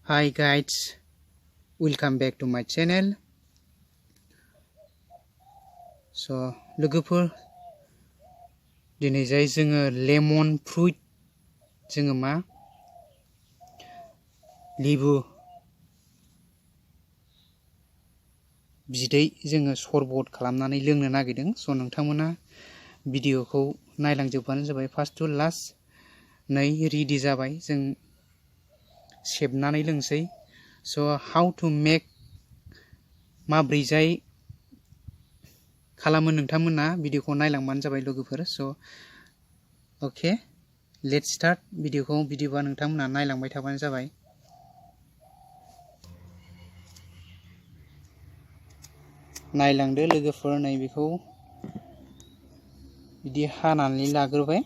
Hi guys, welcome back to my channel. So लोगोफोर दिनै जाय जोङो लेमन फ्रुइट जोङो मा लेबु बिदै जोङो सरबत खालामनानै लोंनो नागिरदों। स' नोंथांमोना भिडिअखौ नायलांजोबबानो जाबाय फार्स्ट टु लास्ट। नै रेडि जाबाय, जों सेबनानै लोंसै। स' हाउ टु मेक माब्रैजाय खालामो नोंथांमोना भिडिअखौ नायलांबानो जाबाय लोगोफोर। स' ओके लेट्स स्टार्ट भिडिअखौ। बिदिबा नोंथांमोना नायलांबाय थाबानो जाबाय। नायलांदो लोगोफोर, नै बेखौ बिदि हानानै लाग्रोबाय।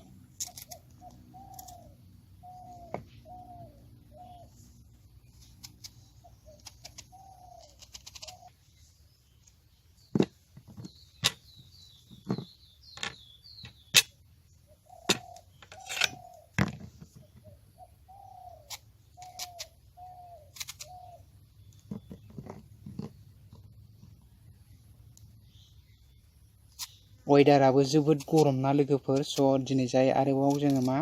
वेदाराबो जोबोद गरम ना लोगोफोर। स' दिनै जाय आरोबाव जोङो मा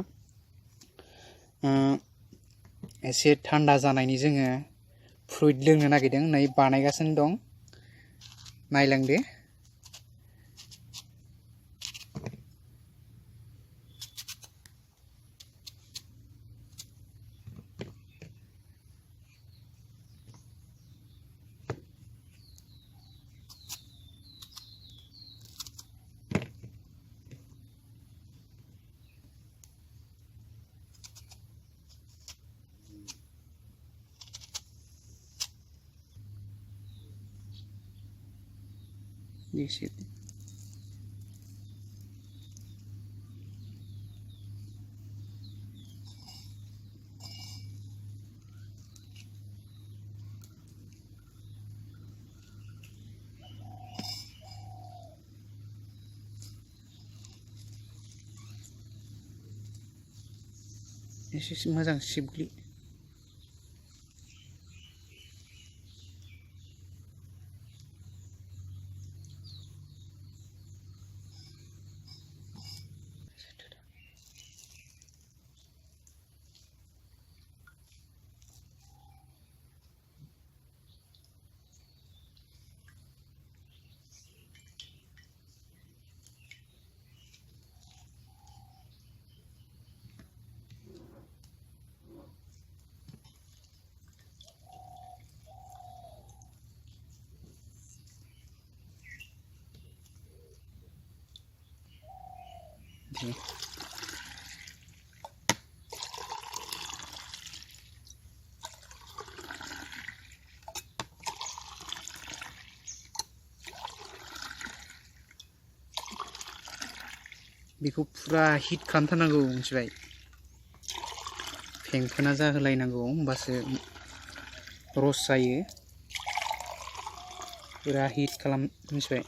एसे थान्दा जानायनि जोङो फ्रुइट लोंनो नागिरदों। नै बानायगासिनो दं, नायलांदो। एसे मोजां सिबग्लि। बेखौ फुरा हिट खालामथारनांगौ, मिथिबाय? फेंफोना जाहोलायनांगौ, होमबासो रस जायो। फुरा हिट खालाम, मिथिबाय?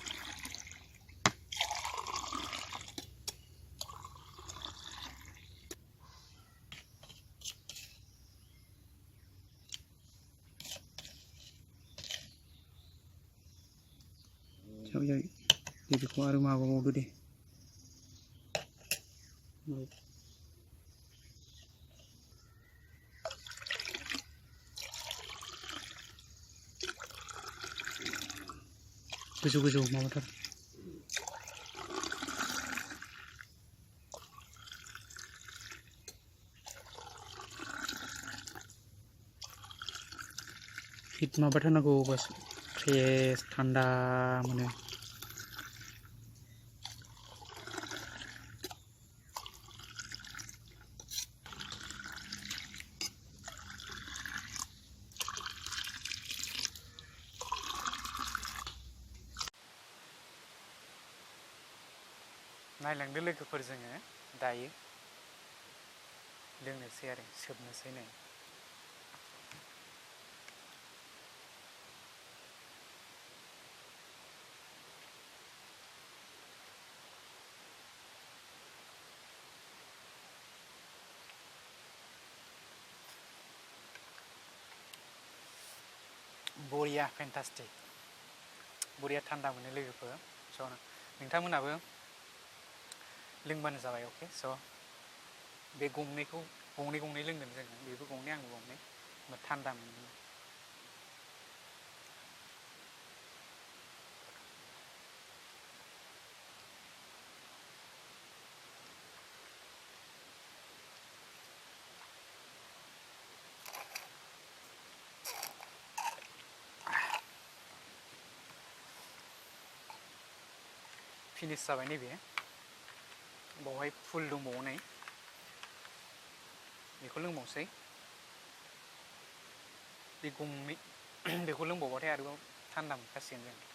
बेखौ आरो माबाबावदो दे। गोजौ गोजौ माबाथार। हिट माबाथारनांगौ, बास फ्रेस थान्दा मोनो। नायलांदो लोगोफोर, जोङो दायो लोंनोसै आरो सोबनोसै। नै बरिया फेन्टास्टिक बरिया थान्दा मोनो लोगोफोर स' नोंथांमोनाबो लोंबानो जाबाय अके स' बे गंनैखौ गंनै लोंगोन जोङो बेबो गंनै आंबो गंनै थान्दा मोनो फिनिश जाबाय नैबे बावहाय फुल दंबावो नै बेखौ लोंबावसै बे गंनै बेखौ लोंबावबाथाय आरोबाव थान्दा मोनखासिगोन जों